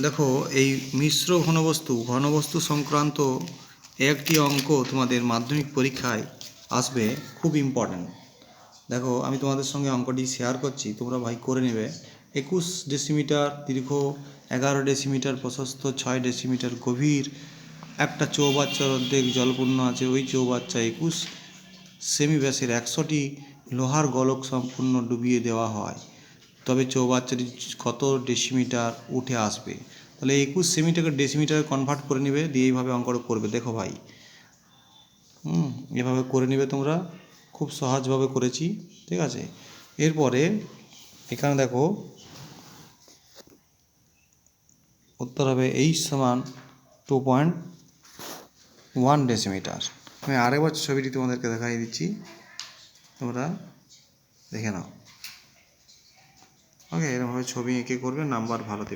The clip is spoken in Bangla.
দেখো, এই মিশ্র ঘনবস্তু সংক্রান্ত একটি অঙ্ক তোমাদের মাধ্যমিক পরীক্ষায় আসবে, খুব ইম্পর্ট্যান্ট। দেখো, আমি তোমাদের সঙ্গে অঙ্কটি শেয়ার করছি, তোমরা ভাই করে নেবে। 21 ডেসিমিটার দীর্ঘ, 11 ডেসিমিটার প্রশস্ত, 6 ডেসিমিটার গভীর একটা চৌবাচ্চার অর্ধেক জলপূর্ণ আছে। ওই চৌবাচ্চা 21 সেমি ব্যাসের 100টি লোহার গোলক সম্পূর্ণ ডুবিয়ে দেওয়া হয়, তবে চৌবাচ্চাটি কত ডেসিমিটার উঠে আসবে। তাহলে 21 সেমিটাকে ডেসিমিটারে কনভার্ট করে নেবে, দিয়ে এইভাবে অঙ্কটা করবে। দেখো ভাই, এভাবে করে নেবে তোমরা, খুব সহজভাবে করেছি, ঠিক আছে। এরপরে এখানে দেখো উত্তর হবে H সমান 2.1 ডেসিমিটার। আমি আরেকবার ছবিটি তোমাদেরকে দেখাই দিচ্ছি, তোমরা দেখে নাও। ওকে, এরকমভাবে ছবি এঁকে করবে, নাম্বার ভালো দেবে।